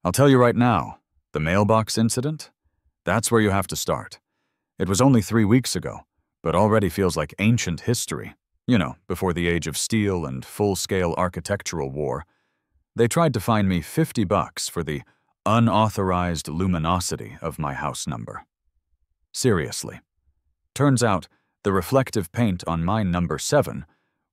I'll tell you right now, the mailbox incident? That's where you have to start. It was only 3 weeks ago, but already feels like ancient history. You know, before the age of steel and full-scale architectural war. They tried to fine me $50 for the unauthorized luminosity of my house number. Seriously. Turns out, the reflective paint on my number 7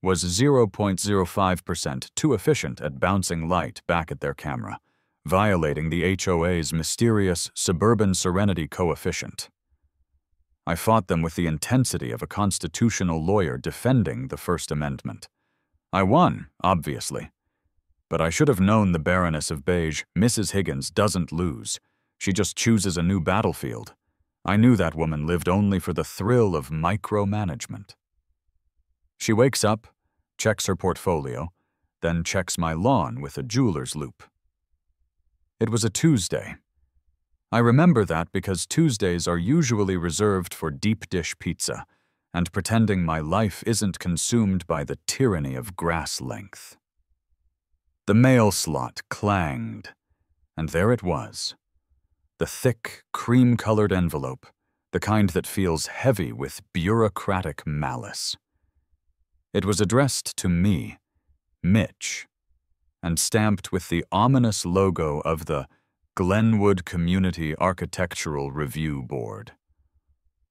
was 0.05% too efficient at bouncing light back at their camera, violating the HOA's mysterious suburban serenity coefficient. I fought them with the intensity of a constitutional lawyer defending the First Amendment. I won, obviously. But I should have known the Baroness of Beige, Mrs. Higgins, doesn't lose. She just chooses a new battlefield. I knew that woman lived only for the thrill of micromanagement. She wakes up, checks her portfolio, then checks my lawn with a jeweler's loupe. It was a Tuesday. I remember that because Tuesdays are usually reserved for deep dish pizza and pretending my life isn't consumed by the tyranny of grass length. The mail slot clanged, and there it was. The thick, cream-colored envelope, the kind that feels heavy with bureaucratic malice. It was addressed to me, Mitch, and stamped with the ominous logo of the Glenwood Community Architectural Review Board.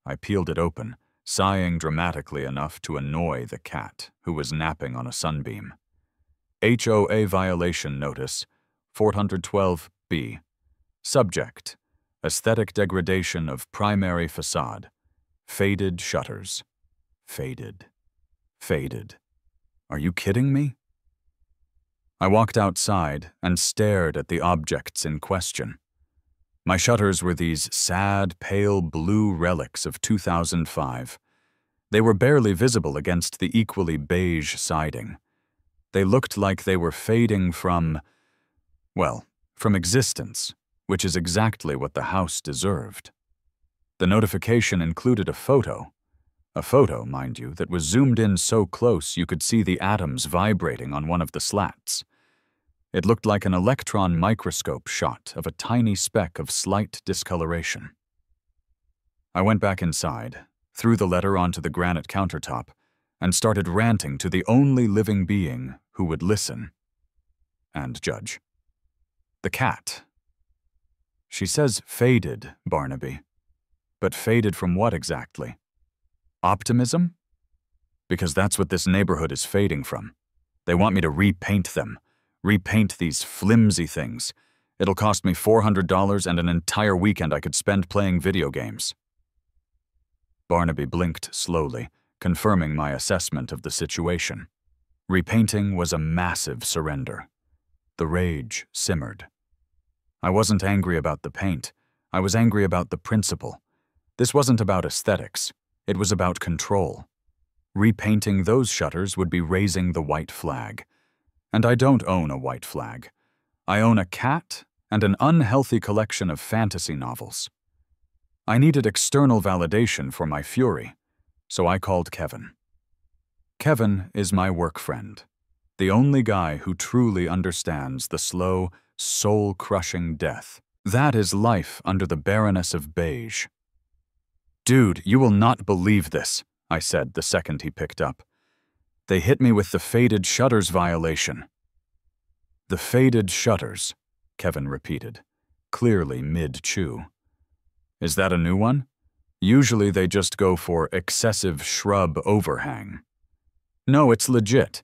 I peeled it open, sighing dramatically enough to annoy the cat, who was napping on a sunbeam. HOA violation notice, 412B. Subject: aesthetic degradation of primary facade. Faded shutters. Faded. Faded. Are you kidding me? I walked outside and stared at the objects in question. My shutters were these sad, pale blue relics of 2005. They were barely visible against the equally beige siding. They looked like they were fading from existence, which is exactly what the house deserved. The notification included a photo, mind you, that was zoomed in so close you could see the atoms vibrating on one of the slats. It looked like an electron microscope shot of a tiny speck of slight discoloration. I went back inside, threw the letter onto the granite countertop, and started ranting to the only living being who would listen and judge. The cat. She says faded, Barnaby. But faded from what exactly? Optimism? Because that's what this neighborhood is fading from. They want me to repaint them. Repaint these flimsy things. It'll cost me $400 and an entire weekend I could spend playing video games. Barnaby blinked slowly, confirming my assessment of the situation. Repainting was a massive surrender. The rage simmered. I wasn't angry about the paint. I was angry about the principle. This wasn't about aesthetics. It was about control. Repainting those shutters would be raising the white flag. And I don't own a white flag. I own a cat and an unhealthy collection of fantasy novels. I needed external validation for my fury, so I called Kevin. Kevin is my work friend, the only guy who truly understands the slow, soul-crushing death. That is life under the Baroness of Beige. "Dude, you will not believe this," I said the second he picked up. "They hit me with the faded shutters violation." "The faded shutters," Kevin repeated, clearly mid-chew. "Is that a new one? Usually they just go for excessive shrub overhang." "No, it's legit.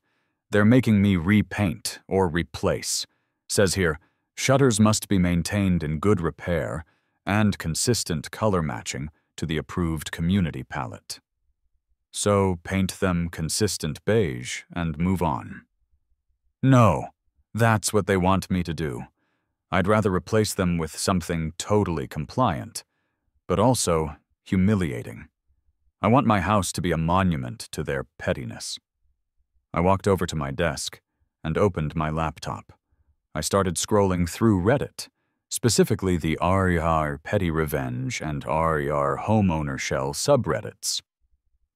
They're making me repaint or replace. Says here, shutters must be maintained in good repair and consistent color matching to the approved community palette. So paint them consistent beige and move on." "No, that's what they want me to do. I'd rather replace them with something totally compliant, but also humiliating. I want my house to be a monument to their pettiness." I walked over to my desk and opened my laptop. I started scrolling through Reddit, specifically the r/r Petty Revenge and r/r Homeowner Shell subreddits.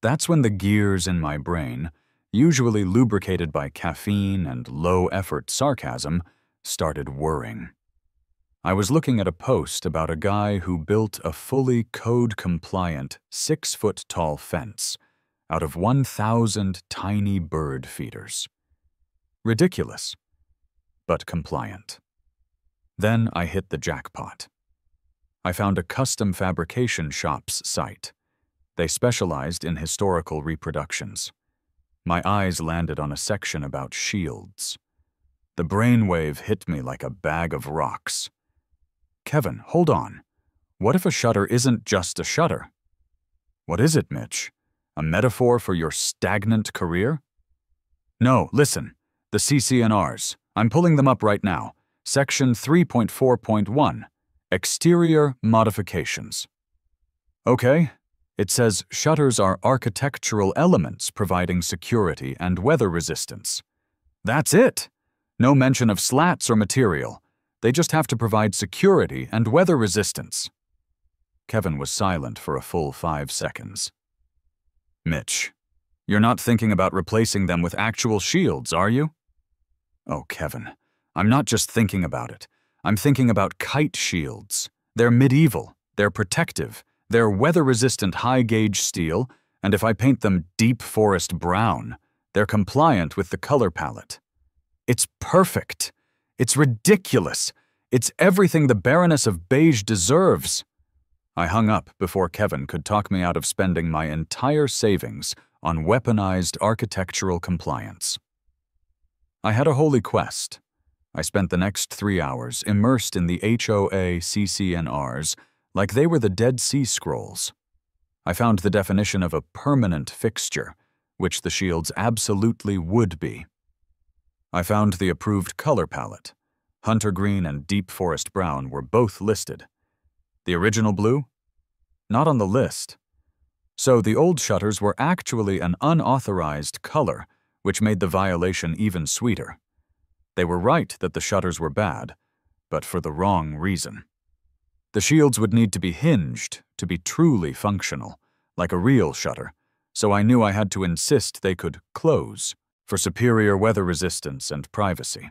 That's when the gears in my brain, usually lubricated by caffeine and low-effort sarcasm, started whirring. I was looking at a post about a guy who built a fully code-compliant 6-foot-tall fence out of 1,000 tiny bird feeders. Ridiculous, but compliant. Then I hit the jackpot. I found a custom fabrication shop's site. They specialized in historical reproductions. My eyes landed on a section about shields. The brainwave hit me like a bag of rocks. Kevin, hold on. What if a shutter isn't just a shutter? What is it, Mitch? A metaphor for your stagnant career? No, listen. The CCNRs. I'm pulling them up right now. Section 3.4.1. Exterior Modifications. Okay. It says shutters are architectural elements providing security and weather resistance. That's it. No mention of slats or material. They just have to provide security and weather resistance. Kevin was silent for a full 5 seconds. Mitch, you're not thinking about replacing them with actual shields, are you? Oh, Kevin, I'm not just thinking about it. I'm thinking about kite shields. They're medieval, they're protective, they're weather-resistant high-gauge steel, and if I paint them deep forest brown, they're compliant with the color palette. It's perfect. It's ridiculous. It's everything the Baroness of Beige deserves. I hung up before Kevin could talk me out of spending my entire savings on weaponized architectural compliance. I had a holy quest. I spent the next 3 hours immersed in the HOA CCNRs like they were the Dead Sea Scrolls. I found the definition of a permanent fixture, which the shields absolutely would be. I found the approved color palette. Hunter green and deep forest brown were both listed. The original blue? Not on the list. So the old shutters were actually an unauthorized color, which made the violation even sweeter. They were right that the shutters were bad, but for the wrong reason. The shields would need to be hinged to be truly functional, like a real shutter, so I knew I had to insist they could close for superior weather resistance and privacy.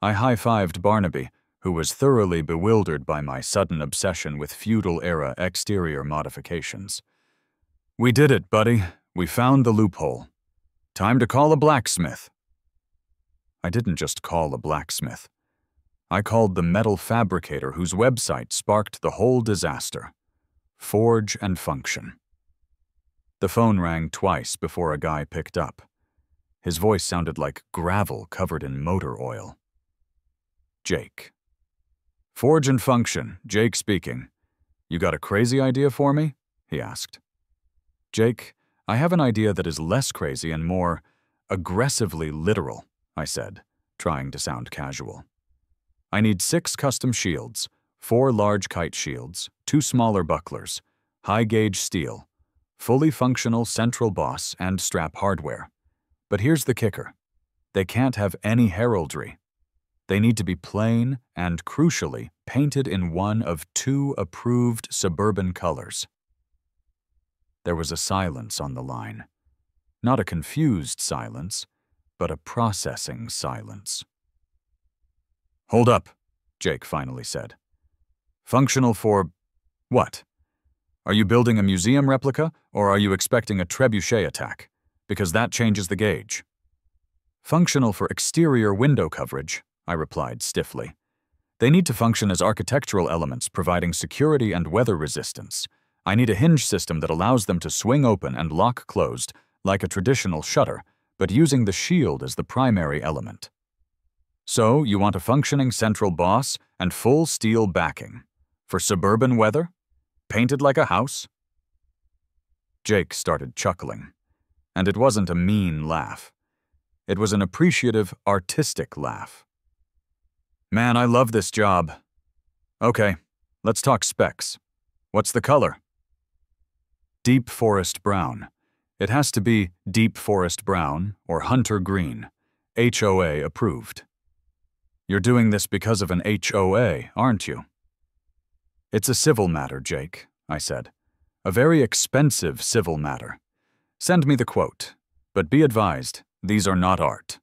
I high-fived Barnaby, who was thoroughly bewildered by my sudden obsession with feudal-era exterior modifications. We did it, buddy. We found the loophole. Time to call a blacksmith. I didn't just call a blacksmith. I called the metal fabricator whose website sparked the whole disaster. Forge and Function. The phone rang twice before a guy picked up. His voice sounded like gravel covered in motor oil. Jake. Forge and Function, Jake speaking. You got a crazy idea for me? He asked. Jake, I have an idea that is less crazy and more aggressively literal, I said, trying to sound casual. I need 6 custom shields, 4 large kite shields, 2 smaller bucklers, high-gauge steel, fully functional central boss and strap hardware. But here's the kicker. They can't have any heraldry. They need to be plain and, crucially, painted in one of 2 approved suburban colors. There was a silence on the line. Not a confused silence, but a processing silence. Hold up, Jake finally said. Functional for what? Are you building a museum replica, or are you expecting a trebuchet attack? Because that changes the gauge. Functional for exterior window coverage, I replied stiffly. They need to function as architectural elements providing security and weather resistance. I need a hinge system that allows them to swing open and lock closed, like a traditional shutter, but using the shield as the primary element. So, you want a functioning central boss and full steel backing. For suburban weather? Painted like a house? Jake started chuckling. And it wasn't a mean laugh. It was an appreciative, artistic laugh. Man, I love this job. Okay, let's talk specs. What's the color? Deep forest brown. It has to be deep forest brown or hunter green. HOA approved. You're doing this because of an HOA, aren't you? It's a civil matter, Jake, I said. A very expensive civil matter. Send me the quote, but be advised, these are not art.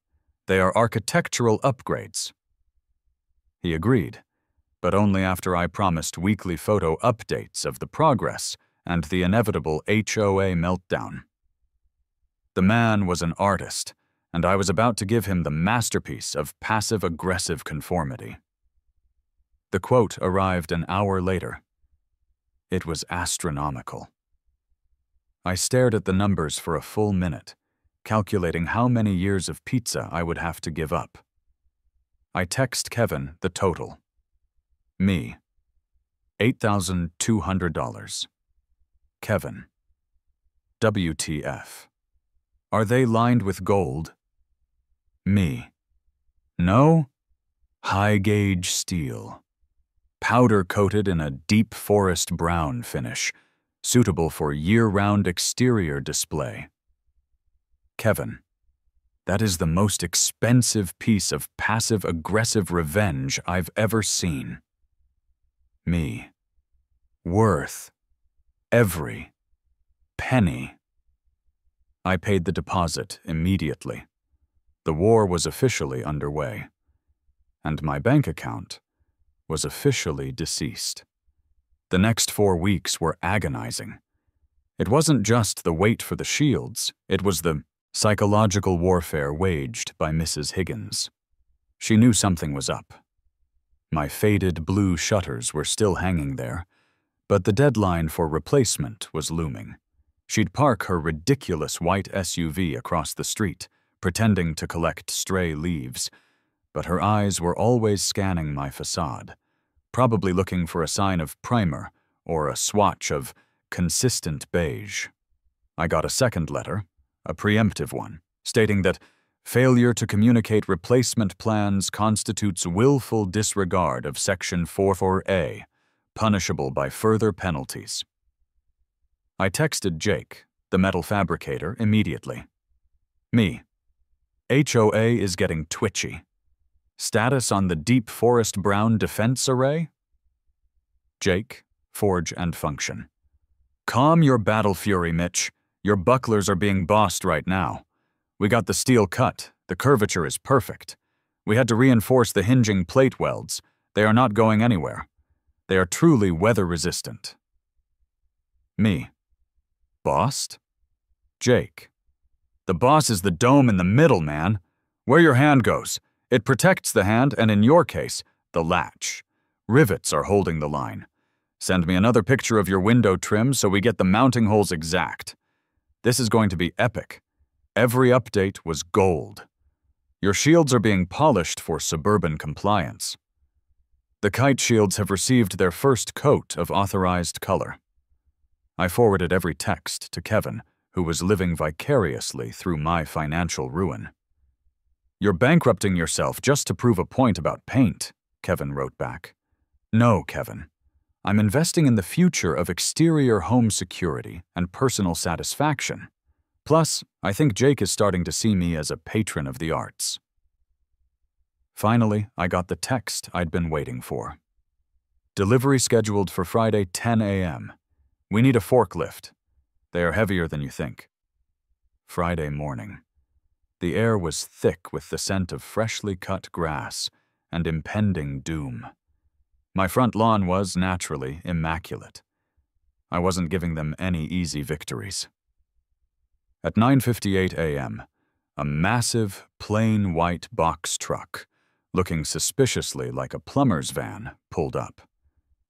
They are architectural upgrades. He agreed. but only after I promised weekly photo updates of the progress and the inevitable HOA meltdown. The man was an artist, and I was about to give him the masterpiece of passive-aggressive conformity. The quote arrived an hour later. It was astronomical. I stared at the numbers for a full minute, calculating how many years of pizza I would have to give up. I text Kevin the total. Me, $8,200. Kevin, WTF. Are they lined with gold? Me, no, high-gauge steel. Powder-coated in a deep forest brown finish, suitable for year-round exterior display. Kevin, that is the most expensive piece of passive-aggressive revenge I've ever seen. Me, worth every penny. I paid the deposit immediately. The war was officially underway, and my bank account was officially deceased. The next 4 weeks were agonizing. It wasn't just the wait for the shields, it was the psychological warfare waged by Mrs. Higgins. She knew something was up. My faded blue shutters were still hanging there, but the deadline for replacement was looming. She'd park her ridiculous white SUV across the street, pretending to collect stray leaves, but her eyes were always scanning my facade, probably looking for a sign of primer or a swatch of consistent beige. I got a second letter, a preemptive one, stating that failure to communicate replacement plans constitutes willful disregard of Section 44A, punishable by further penalties. I texted Jake, the metal fabricator, immediately. Me, HOA is getting twitchy. Status on the deep forest brown defense array? Jake, forge and function. Calm your battle fury, Mitch. Your bucklers are being bossed right now. We got the steel cut. The curvature is perfect. We had to reinforce the hinging plate welds. They are not going anywhere. They are truly weather-resistant. Me. Bossed? Jake. The boss is the dome in the middle, man. Where your hand goes. It protects the hand and, in your case, the latch. Rivets are holding the line. Send me another picture of your window trim so we get the mounting holes exact. This is going to be epic. Every update was gold. Your shields are being polished for suburban compliance. The kite shields have received their first coat of authorized color. I forwarded every text to Kevin, who was living vicariously through my financial ruin. You're bankrupting yourself just to prove a point about paint, Kevin wrote back. No, Kevin. I'm investing in the future of exterior home security and personal satisfaction. Plus, I think Jake is starting to see me as a patron of the arts. Finally, I got the text I'd been waiting for. Delivery scheduled for Friday 10 a.m. We need a forklift. They are heavier than you think. Friday morning. The air was thick with the scent of freshly cut grass and impending doom. My front lawn was, naturally, immaculate. I wasn't giving them any easy victories. At 9:58 a.m., a massive, plain white box truck, looking suspiciously like a plumber's van, pulled up.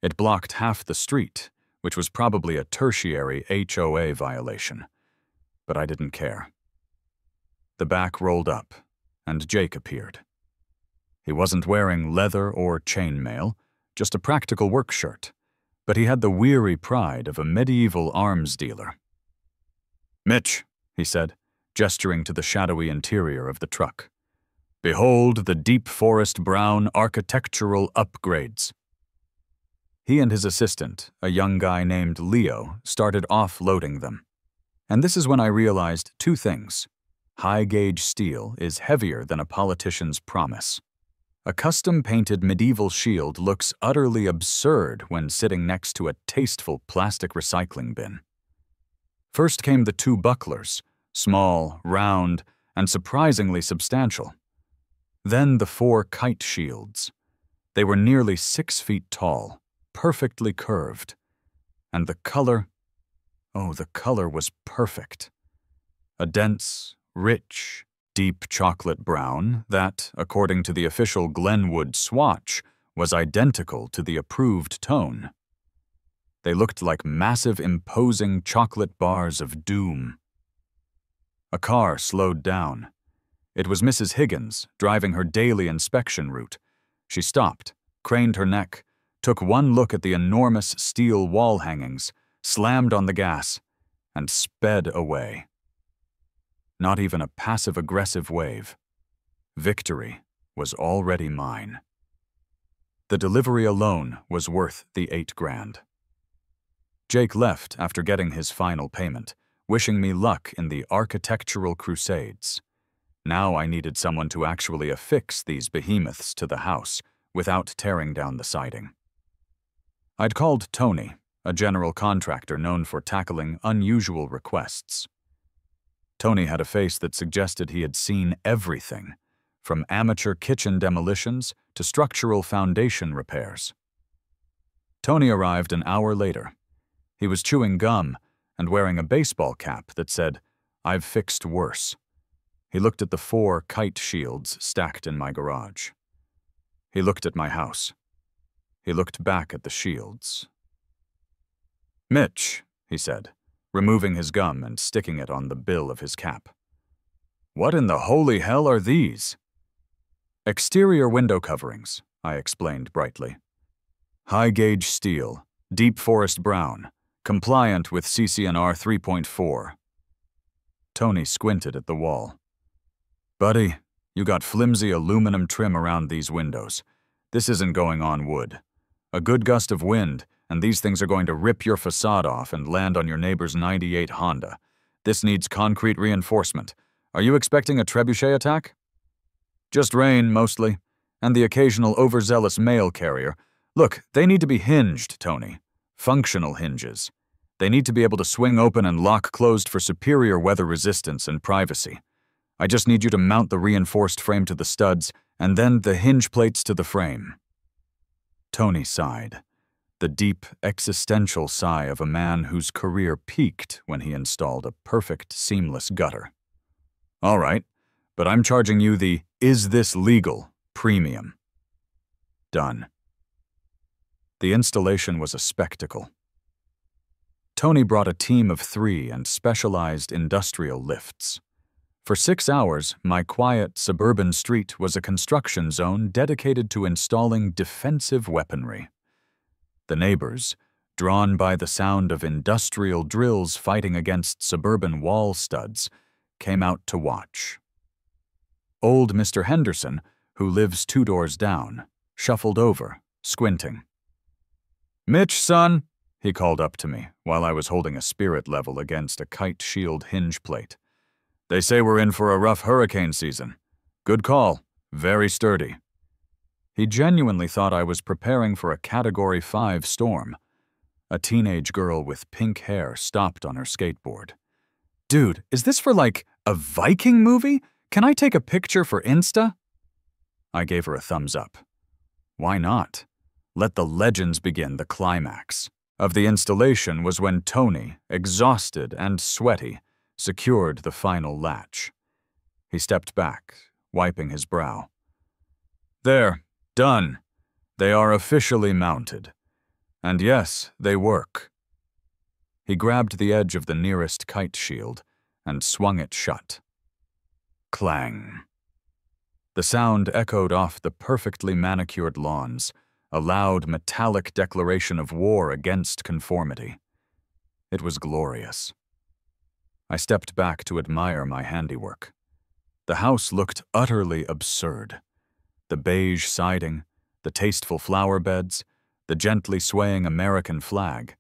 It blocked half the street, which was probably a tertiary HOA violation. But I didn't care. The back rolled up, and Jake appeared. He wasn't wearing leather or chainmail, just a practical work shirt, but he had the weary pride of a medieval arms dealer. "Mitch," he said, gesturing to the shadowy interior of the truck. "Behold the deep forest brown architectural upgrades." He and his assistant, a young guy named Leo, started offloading them. And this is when I realized two things. High-gauge steel is heavier than a politician's promise. A custom-painted medieval shield looks utterly absurd when sitting next to a tasteful plastic recycling bin. First came the two bucklers, small, round, and surprisingly substantial. Then the 4 kite shields. They were nearly 6 feet tall, perfectly curved. And the color, oh, the color was perfect. A dense, rich, deep chocolate brown that, according to the official Glenwood swatch, was identical to the approved tone. They looked like massive, imposing chocolate bars of doom. A car slowed down. It was Mrs. Higgins, driving her daily inspection route. She stopped, craned her neck, took one look at the enormous steel wall hangings, slammed on the gas, and sped away. Not even a passive-aggressive wave. Victory was already mine. The delivery alone was worth the $8 grand. Jake left after getting his final payment, wishing me luck in the architectural crusades. Now I needed someone to actually affix these behemoths to the house without tearing down the siding. I'd called Tony, a general contractor known for tackling unusual requests. Tony had a face that suggested he had seen everything, from amateur kitchen demolitions to structural foundation repairs. Tony arrived an hour later. He was chewing gum and wearing a baseball cap that said, "I've fixed worse." He looked at the 4 kite shields stacked in my garage. He looked at my house. He looked back at the shields. "Mitch," he said, removing his gum and sticking it on the bill of his cap. "What in the holy hell are these?" "Exterior window coverings," I explained brightly. "High-gauge steel, deep forest brown, compliant with CCNR 3.4. Tony squinted at the wall. "Buddy, you got flimsy aluminum trim around these windows. This isn't going on wood. A good gust of wind, and these things are going to rip your facade off and land on your neighbor's '98 Honda. This needs concrete reinforcement. Are you expecting a trebuchet attack?" "Just rain, mostly, and the occasional overzealous mail carrier. Look, they need to be hinged, Tony. Functional hinges. They need to be able to swing open and lock closed for superior weather resistance and privacy. I just need you to mount the reinforced frame to the studs and then the hinge plates to the frame." Tony sighed, the deep, existential sigh of a man whose career peaked when he installed a perfect, seamless gutter. "All right, but I'm charging you the 'Is this legal?' premium." Done. The installation was a spectacle. Tony brought a team of 3 and specialized industrial lifts. For 6 hours, my quiet suburban street was a construction zone dedicated to installing defensive weaponry. The neighbors, drawn by the sound of industrial drills fighting against suburban wall studs, came out to watch. Old Mr. Henderson, who lives 2 doors down, shuffled over, squinting. "Mitch, son," he called up to me while I was holding a spirit level against a kite shield hinge plate. "They say we're in for a rough hurricane season. Good call. Very sturdy." He genuinely thought I was preparing for a Category 5 storm. A teenage girl with pink hair stopped on her skateboard. "Dude, is this for like a Viking movie? Can I take a picture for Insta?" I gave her a thumbs up. Why not? Let the legends begin. The climax of the installation was when Tony, exhausted and sweaty, secured the final latch. He stepped back, wiping his brow. "There, done. They are officially mounted. And yes, they work." He grabbed the edge of the nearest kite shield and swung it shut. Clang. The sound echoed off the perfectly manicured lawns, a loud metallic declaration of war against conformity. It was glorious. I stepped back to admire my handiwork. The house looked utterly absurd. The beige siding, the tasteful flower beds, the gently swaying American flag,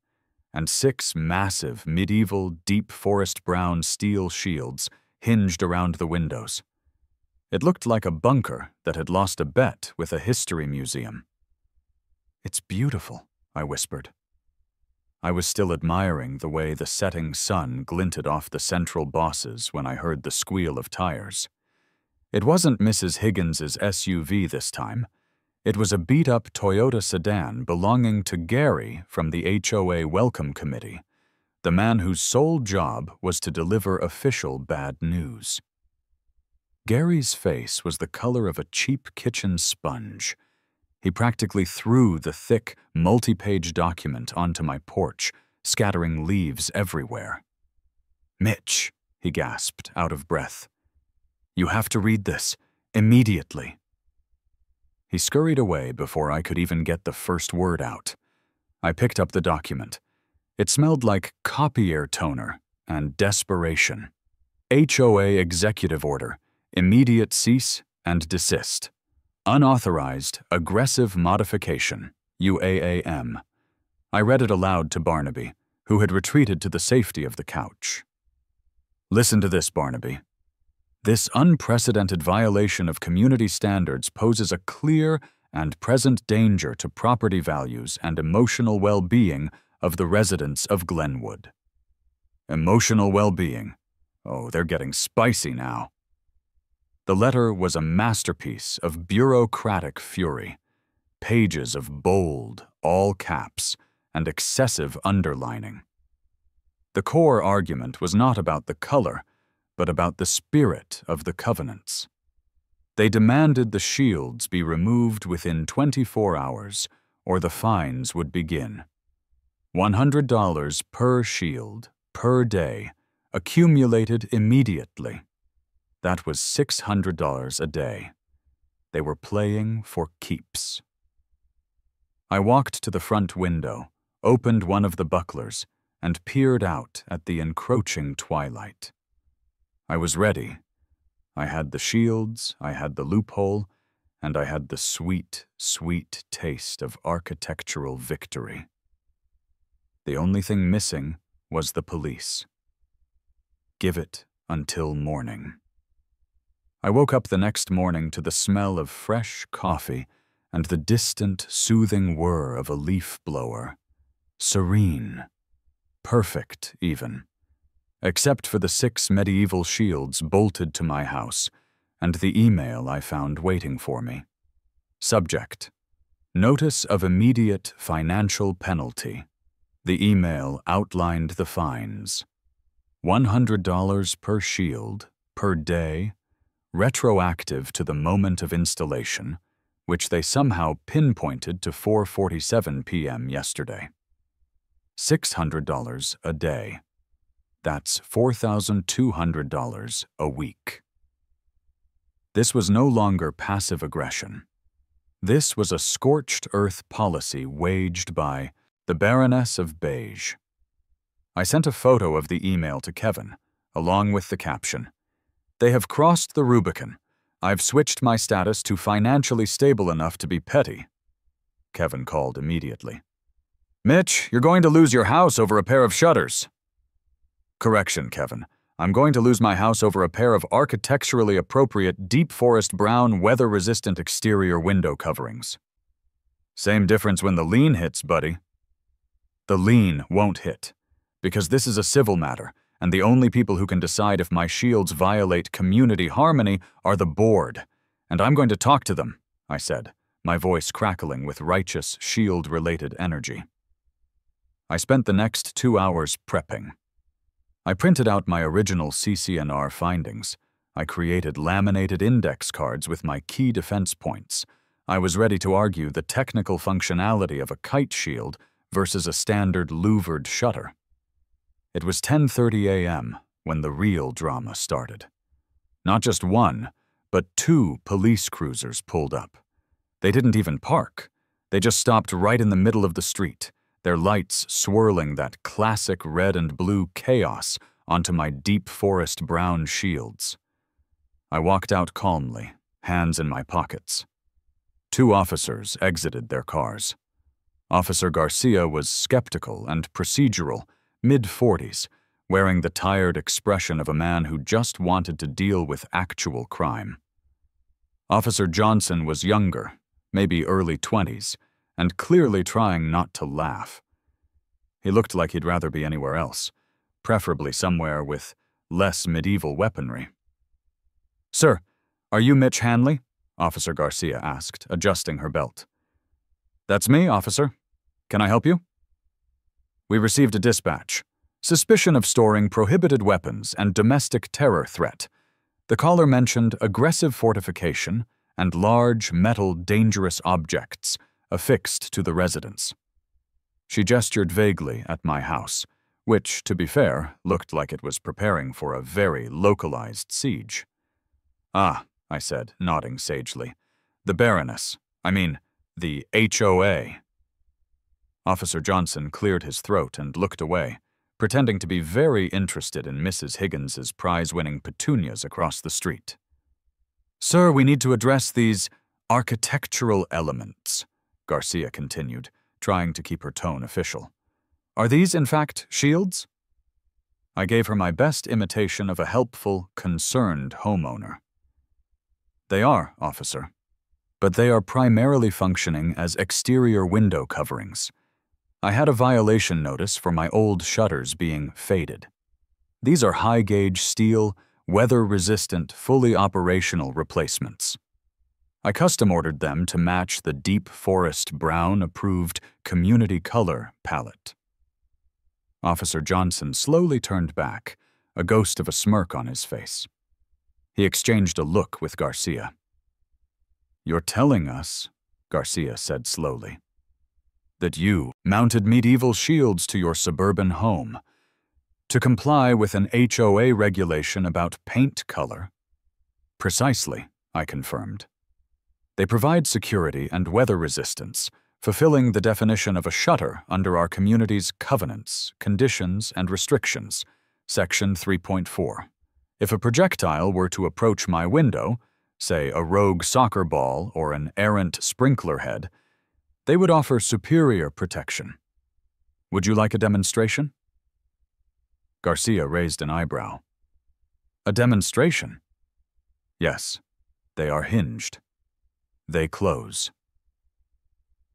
and 6 massive, medieval, deep forest brown steel shields hinged around the windows. It looked like a bunker that had lost a bet with a history museum. "It's beautiful," I whispered. I was still admiring the way the setting sun glinted off the central bosses when I heard the squeal of tires. It wasn't Mrs. Higgins's SUV this time. It was a beat-up Toyota sedan belonging to Gary from the HOA Welcome Committee, the man whose sole job was to deliver official bad news. Gary's face was the color of a cheap kitchen sponge. He practically threw the thick, multi-page document onto my porch, scattering leaves everywhere. "Mitch," he gasped, out of breath. "You have to read this, immediately." He scurried away before I could even get the first word out. I picked up the document. It smelled like copier toner and desperation. HOA Executive Order, immediate cease and desist. Unauthorized aggressive modification, UAAM. I read it aloud to Barnaby, who had retreated to the safety of the couch. "Listen to this, Barnaby. This unprecedented violation of community standards poses a clear and present danger to property values and emotional well-being of the residents of Glenwood." Emotional well-being. Oh, they're getting spicy now. The letter was a masterpiece of bureaucratic fury, pages of bold, all caps, and excessive underlining. The core argument was not about the color, but about the spirit of the covenants. They demanded the shields be removed within 24 hours, or the fines would begin. $100 per shield, per day, accumulated immediately. That was $600 a day. They were playing for keeps. I walked to the front window, opened one of the bucklers, and peered out at the encroaching twilight. I was ready. I had the shields, I had the loophole, and I had the sweet, sweet taste of architectural victory. The only thing missing was the police. Give it until morning. I woke up the next morning to the smell of fresh coffee and the distant, soothing whir of a leaf blower. Serene. Perfect, even. Except for the 6 medieval shields bolted to my house and the email I found waiting for me. Subject: Notice of immediate financial penalty. The email outlined the fines. $100 per shield, per day, retroactive to the moment of installation, which they somehow pinpointed to 4:47 p.m. yesterday. $600 a day. That's $4,200 a week. This was no longer passive aggression. This was a scorched earth policy waged by the Baroness of Beige. I sent a photo of the email to Kevin, along with the caption, "They have crossed the Rubicon. I've switched my status to financially stable enough to be petty." Kevin called immediately. "Mitch, you're going to lose your house over a pair of shutters." "Correction, Kevin. I'm going to lose my house over a pair of architecturally appropriate deep forest brown weather-resistant exterior window coverings." "Same difference when the lien hits, buddy." "The lien won't hit, because this is a civil matter, and the only people who can decide if my shields violate community harmony are the board, and I'm going to talk to them," I said, my voice crackling with righteous, shield-related energy. I spent the next 2 hours prepping. I printed out my original CCNR findings. I created laminated index cards with my key defense points. I was ready to argue the technical functionality of a kite shield versus a standard louvered shutter. It was 10:30 a.m. when the real drama started. Not just one, but 2 police cruisers pulled up. They didn't even park. They just stopped right in the middle of the street, their lights swirling that classic red and blue chaos onto my deep forest brown shields. I walked out calmly, hands in my pockets. 2 officers exited their cars. Officer Garcia was skeptical and procedural, mid-40s, wearing the tired expression of a man who just wanted to deal with actual crime. Officer Johnson was younger, maybe early 20s, and clearly trying not to laugh. He looked like he'd rather be anywhere else, preferably somewhere with less medieval weaponry. "Sir, are you Mitch Hanley?" Officer Garcia asked, adjusting her belt. That's me, officer. Can I help you? We received a dispatch. Suspicion of storing prohibited weapons and domestic terror threat. The caller mentioned aggressive fortification and large, metal, dangerous objects affixed to the residence. She gestured vaguely at my house, which, to be fair, looked like it was preparing for a very localized siege. Ah, I said, nodding sagely. The Baroness. The HOA. Officer Johnson cleared his throat and looked away, pretending to be very interested in Mrs. Higgins's prize-winning petunias across the street. Sir, we need to address these architectural elements, Garcia continued, trying to keep her tone official. Are these, in fact, shields? I gave her my best imitation of a helpful, concerned homeowner. They are, officer, but they are primarily functioning as exterior window coverings. I had a violation notice for my old shutters being faded. These are high-gauge steel, weather-resistant, fully operational replacements. I custom-ordered them to match the deep forest brown-approved community color palette. Officer Johnson slowly turned back, a ghost of a smirk on his face. He exchanged a look with Garcia. You're telling us, Garcia said slowly, that you mounted medieval shields to your suburban home to comply with an HOA regulation about paint color? Precisely, I confirmed. They provide security and weather resistance, fulfilling the definition of a shutter under our community's covenants, conditions, and restrictions, Section 3.4. If a projectile were to approach my window, say a rogue soccer ball or an errant sprinkler head, they would offer superior protection. Would you like a demonstration? Garcia raised an eyebrow. A demonstration? Yes, they are hinged. They close.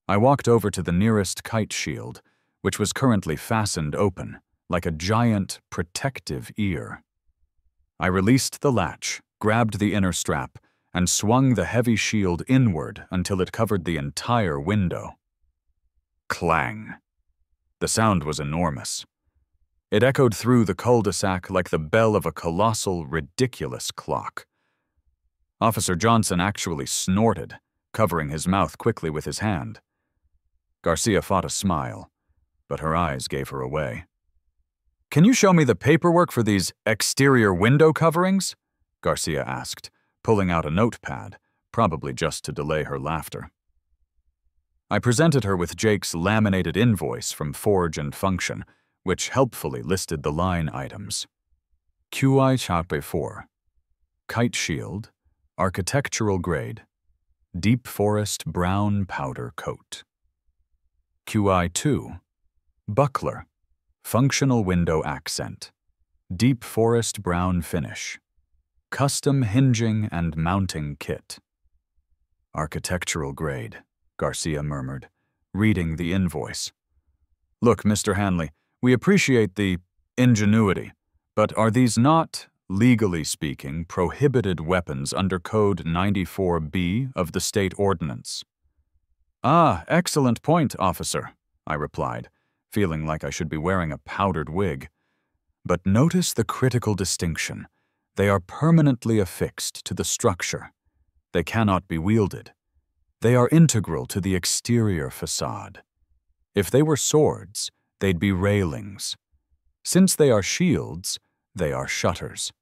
I walked over to the nearest kite shield, which was currently fastened open, like a giant protective ear. I released the latch, grabbed the inner strap, and swung the heavy shield inward until it covered the entire window. Clang. The sound was enormous. It echoed through the cul-de-sac like the bell of a colossal, ridiculous clock. Officer Johnson actually snorted, covering his mouth quickly with his hand. Garcia fought a smile, but her eyes gave her away. Can you show me the paperwork for these exterior window coverings? Garcia asked, pulling out a notepad, probably just to delay her laughter. I presented her with Jake's laminated invoice from Forge and Function, which helpfully listed the line items. QI Chape 4, Kite Shield, Architectural Grade, Deep Forest Brown Powder Coat. QI 2, Buckler, Functional Window Accent, Deep Forest Brown Finish, Custom Hinging and Mounting Kit. Architectural grade, Garcia murmured, reading the invoice. Look, Mr. Hanley, we appreciate the ingenuity, but are these not, legally speaking, prohibited weapons under Code 94B of the State Ordinance? Ah, excellent point, officer, I replied, feeling like I should be wearing a powdered wig. But notice the critical distinction. They are permanently affixed to the structure. They cannot be wielded. They are integral to the exterior facade. If they were swords, they'd be railings. Since they are shields, they are shutters.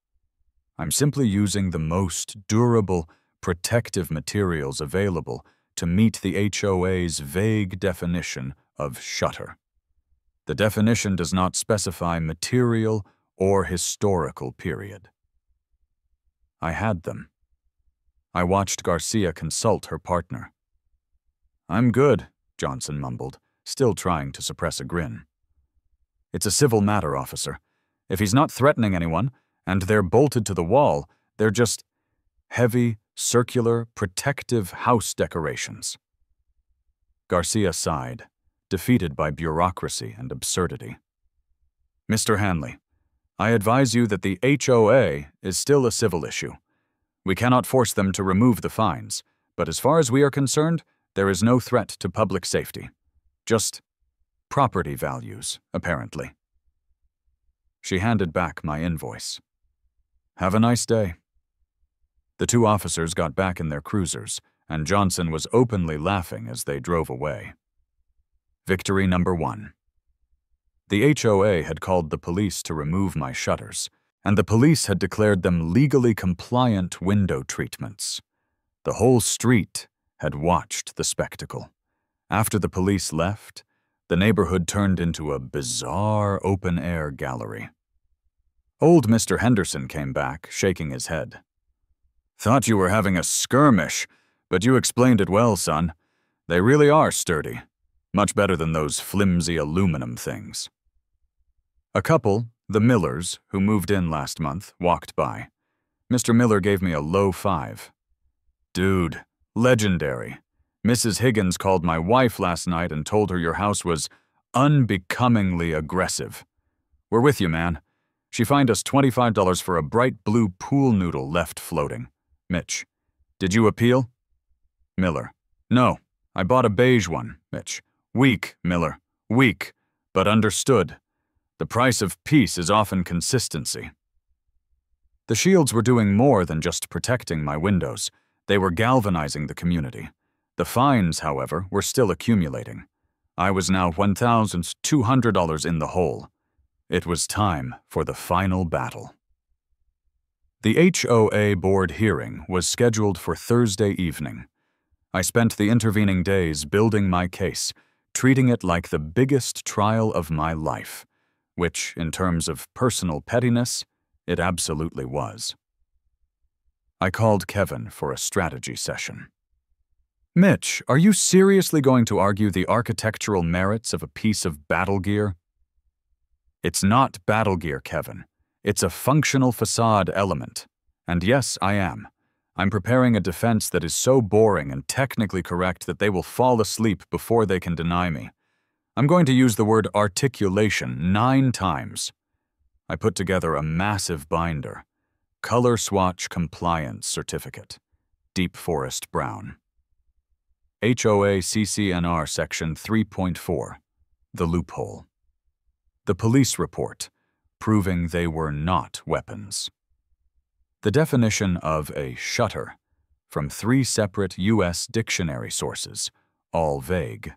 I'm simply using the most durable, protective materials available to meet the HOA's vague definition of shutter. The definition does not specify material or historical period. I had them. I watched Garcia consult her partner. I'm good, Johnson mumbled, still trying to suppress a grin. It's a civil matter, officer. If he's not threatening anyone, and they're bolted to the wall, they're just heavy, circular, protective house decorations. Garcia sighed, defeated by bureaucracy and absurdity. Mr. Hanley, I advise you that the HOA is still a civil issue. We cannot force them to remove the fines, But as far as we are concerned, there is no threat to public safety. Just property values, apparently. She handed back my invoice. Have a nice day. The two officers got back in their cruisers, and Johnson was openly laughing as they drove away. Victory number 1. The HOA had called the police to remove my shutters, and the police had declared them legally compliant window treatments. The whole street had watched the spectacle. After the police left, the neighborhood turned into a bizarre open-air gallery. Old Mr. Henderson came back, shaking his head. Thought you were having a skirmish, but you explained it well, son. They really are sturdy. Much better than those flimsy aluminum things. A couple, the Millers, who moved in last month, walked by. Mr. Miller gave me a low 5. Dude, legendary. Mrs. Higgins called my wife last night and told her your house was unbecomingly aggressive. We're with you, man. She fined us $25 for a bright blue pool noodle left floating. Mitch, did you appeal? Miller, no, I bought a beige one. Mitch, weak, Miller, weak, but understood. The price of peace is often consistency. The shields were doing more than just protecting my windows. They were galvanizing the community. The fines, however, were still accumulating. I was now $1,200 in the hole. It was time for the final battle. The HOA board hearing was scheduled for Thursday evening. I spent the intervening days building my case, treating it like the biggest trial of my life, which, in terms of personal pettiness, it absolutely was. I called Kevin for a strategy session. Mitch, are you seriously going to argue the architectural merits of a piece of battle gear? It's not battle gear, Kevin. It's a functional facade element. And yes, I am. I'm preparing a defense that is so boring and technically correct that they will fall asleep before they can deny me. I'm going to use the word articulation 9 times. I put together a massive binder. Color Swatch Compliance Certificate. Deep Forest Brown. HOA CCNR Section 3.4. The Loophole. The police report, proving they were not weapons. The definition of a shutter, from 3 separate U.S. dictionary sources, all vague.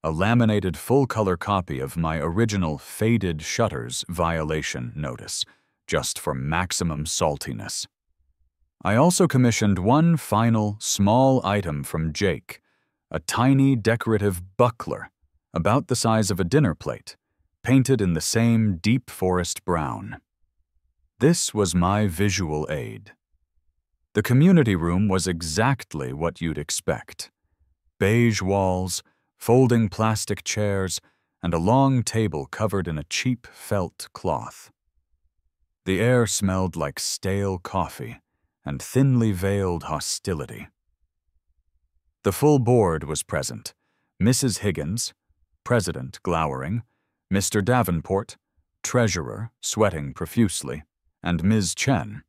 A laminated full-color copy of my original faded shutters violation notice, just for maximum saltiness. I also commissioned one final, small item from Jake, a tiny decorative buckler, about the size of a dinner plate, painted in the same deep forest brown. This was my visual aid. The community room was exactly what you'd expect. Beige walls, folding plastic chairs, and a long table covered in a cheap felt cloth. The air smelled like stale coffee and thinly veiled hostility. The full board was present. Mrs. Higgins, President glowering, Mr. Davenport, Treasurer sweating profusely, and Ms. Chen,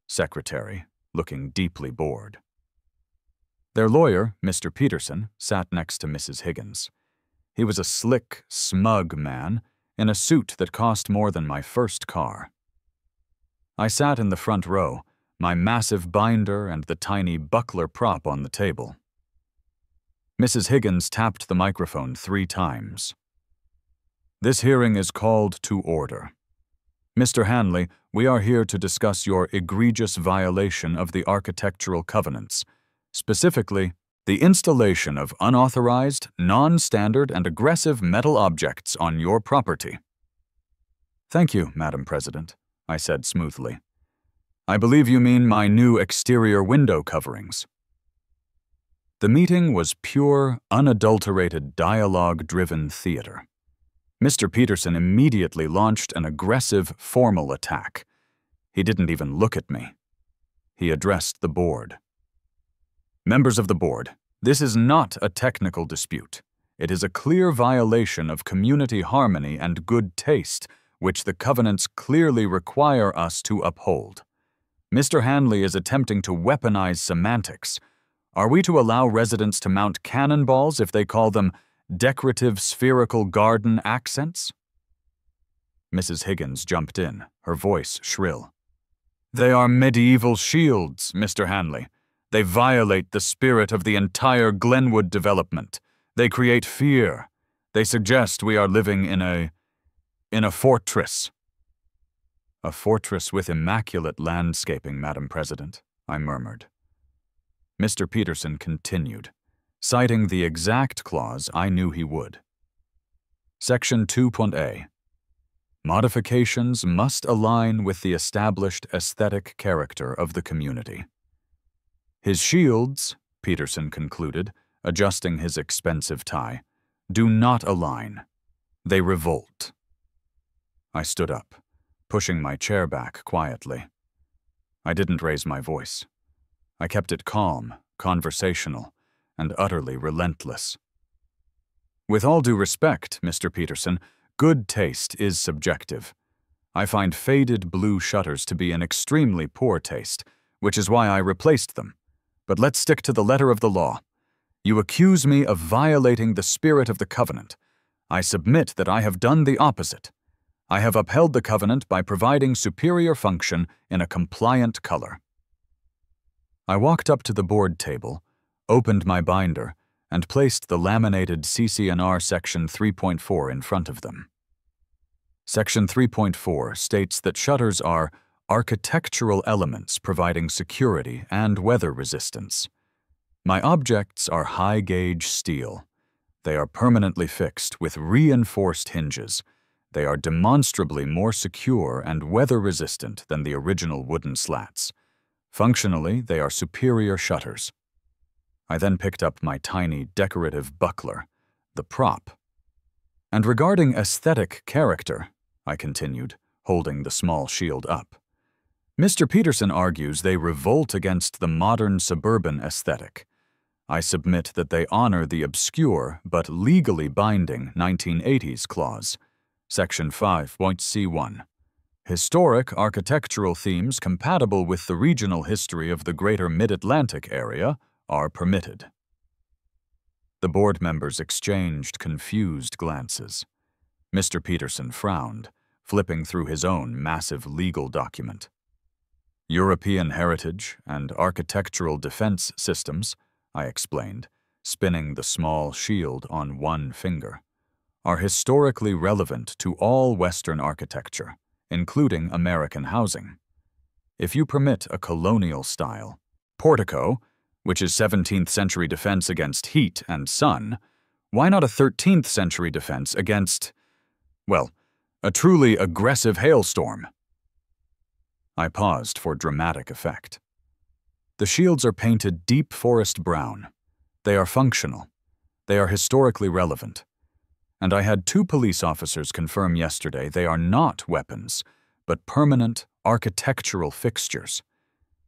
Secretary, looking deeply bored. Their lawyer, Mr. Peterson, sat next to Mrs. Higgins. He was a slick, smug man in a suit that cost more than my first car. I sat in the front row, my massive binder and the tiny buckler prop on the table. Mrs. Higgins tapped the microphone 3 times. This hearing is called to order. Mr. Hanley, we are here to discuss your egregious violation of the architectural covenants, specifically, the installation of unauthorized, non-standard, and aggressive metal objects on your property. Thank you, Madam President, I said smoothly. I believe you mean my new exterior window coverings. The meeting was pure, unadulterated, dialogue-driven theater. Mr. Peterson immediately launched an aggressive, formal attack. He didn't even look at me. He addressed the board. Members of the board, this is not a technical dispute. It is a clear violation of community harmony and good taste, which the covenants clearly require us to uphold. Mr. Hanley is attempting to weaponize semantics. Are we to allow residents to mount cannonballs if they call them decorative spherical garden accents? Mrs. Higgins jumped in, her voice shrill. They are medieval shields, Mr. Hanley. They violate the spirit of the entire Glenwood development. They create fear. They suggest we are living in a fortress. A fortress with immaculate landscaping, Madam President, I murmured. Mr. Peterson continued, citing the exact clause I knew he would. Section 2.A. Modifications must align with the established aesthetic character of the community. His shields, Peterson concluded, adjusting his expensive tie, do not align. They revolt. I stood up, pushing my chair back quietly. I didn't raise my voice. I kept it calm, conversational, and utterly relentless. With all due respect, Mr. Peterson, good taste is subjective. I find faded blue shutters to be an extremely poor taste, which is why I replaced them. But let's stick to the letter of the law. You accuse me of violating the spirit of the covenant. I submit that I have done the opposite. I have upheld the covenant by providing superior function in a compliant color. I walked up to the board table, opened my binder, and placed the laminated CC&R Section 3.4 in front of them. Section 3.4 states that shutters are architectural elements providing security and weather resistance. My objects are high-gauge steel. They are permanently fixed with reinforced hinges. They are demonstrably more secure and weather-resistant than the original wooden slats. Functionally, they are superior shutters. I then picked up my tiny decorative buckler, the prop. And regarding aesthetic character, I continued, holding the small shield up, Mr. Peterson argues they revolt against the modern suburban aesthetic. I submit that they honor the obscure but legally binding 1980s clause, Section 5.C1. Historic architectural themes compatible with the regional history of the greater Mid-Atlantic area are permitted. The board members exchanged confused glances. Mr. Peterson frowned, flipping through his own massive legal document. European heritage and architectural defense systems, I explained, spinning the small shield on one finger, are historically relevant to all Western architecture, including American housing. If you permit a colonial-style portico, which is 17th century defense against heat and sun, why not a 13th century defense against, well, a truly aggressive hailstorm? I paused for dramatic effect. The shields are painted deep forest brown. They are functional. They are historically relevant. And I had 2 police officers confirm yesterday they are not weapons, but permanent architectural fixtures.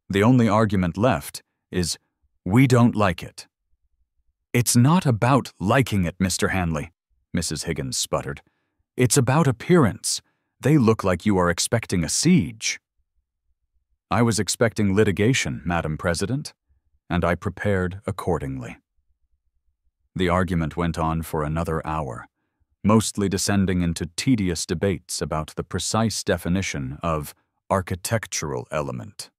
The only argument left is, we don't like it. It's not about liking it, Mr. Hanley, Mrs. Higgins sputtered. It's about appearance. They look like you are expecting a siege. I was expecting litigation, Madam President, and I prepared accordingly. The argument went on for another hour, mostly descending into tedious debates about the precise definition of architectural element.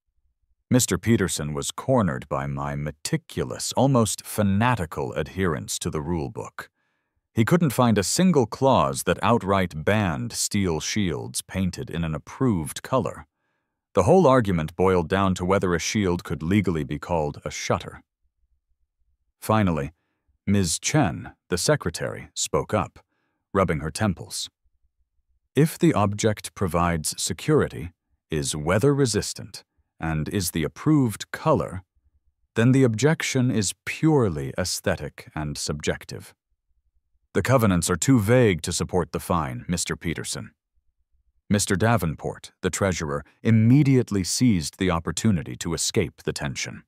Mr. Peterson was cornered by my meticulous, almost fanatical adherence to the rulebook. He couldn't find a single clause that outright banned steel shields painted in an approved color. The whole argument boiled down to whether a shield could legally be called a shutter. Finally, Ms. Chen, the secretary, spoke up, rubbing her temples. If the object provides security, is weather-resistant, and is the approved color, then the objection is purely aesthetic and subjective. The covenants are too vague to support the fine, Mr. Peterson. Mr. Davenport, the treasurer, immediately seized the opportunity to escape the tension.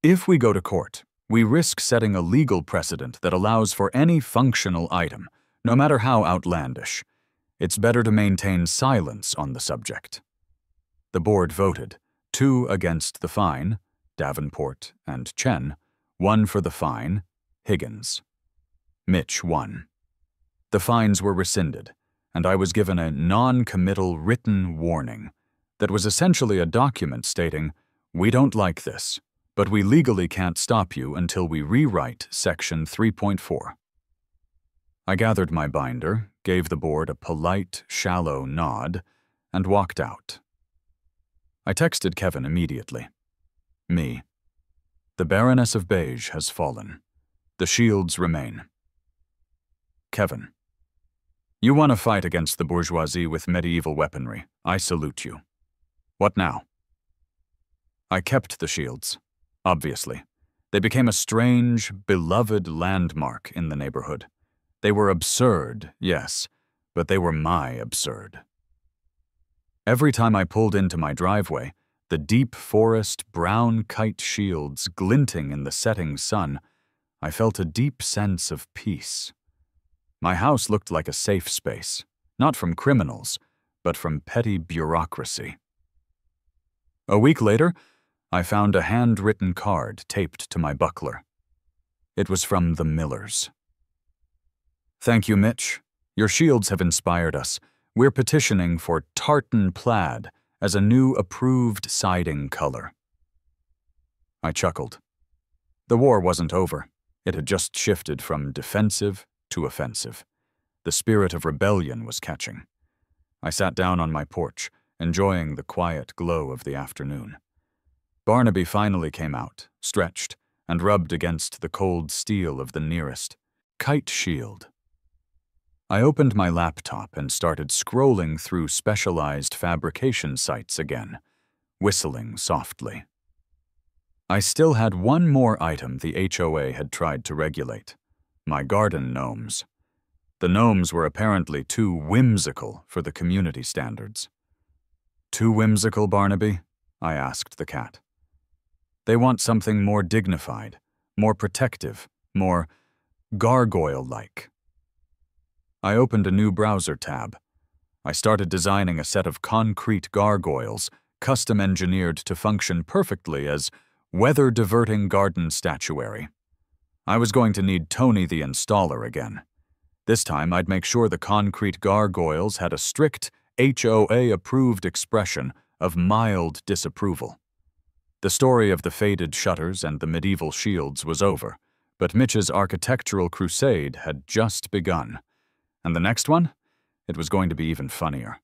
If we go to court, we risk setting a legal precedent that allows for any functional item, no matter how outlandish. It's better to maintain silence on the subject. The board voted, 2 against the fine, Davenport and Chen, 1 for the fine, Higgins. Mitch won. The fines were rescinded, and I was given a non-committal written warning that was essentially a document stating, "We don't like this, but we legally can't stop you until we rewrite Section 3.4. I gathered my binder, gave the board a polite, shallow nod, and walked out. I texted Kevin immediately. Me. The Baroness of Beige has fallen. The shields remain. Kevin. You won a fight against the bourgeoisie with medieval weaponry. I salute you. What now? I kept the shields, obviously. They became a strange, beloved landmark in the neighborhood. They were absurd, yes, but they were my absurd. Every time I pulled into my driveway, the deep forest brown kite shields glinting in the setting sun, I felt a deep sense of peace. My house looked like a safe space, not from criminals, but from petty bureaucracy. A week later, I found a handwritten card taped to my buckler. It was from the Millers. Thank you, Mitch. Your shields have inspired us. We're petitioning for tartan plaid as a new approved siding color. I chuckled. The war wasn't over. It had just shifted from defensive to offensive. The spirit of rebellion was catching. I sat down on my porch, enjoying the quiet glow of the afternoon. Barnaby finally came out, stretched, and rubbed against the cold steel of the nearest kite shield. I opened my laptop and started scrolling through specialized fabrication sites again, whistling softly. I still had one more item the HOA had tried to regulate: my garden gnomes. The gnomes were apparently too whimsical for the community standards. Too whimsical, Barnaby? I asked the cat. They want something more dignified, more protective, more gargoyle-like. I opened a new browser tab. I started designing a set of concrete gargoyles, custom-engineered to function perfectly as weather-diverting garden statuary. I was going to need Tony the installer again. This time I'd make sure the concrete gargoyles had a strict HOA-approved expression of mild disapproval. The story of the faded shutters and the medieval shields was over, but Mitch's architectural crusade had just begun. And the next one? It was going to be even funnier.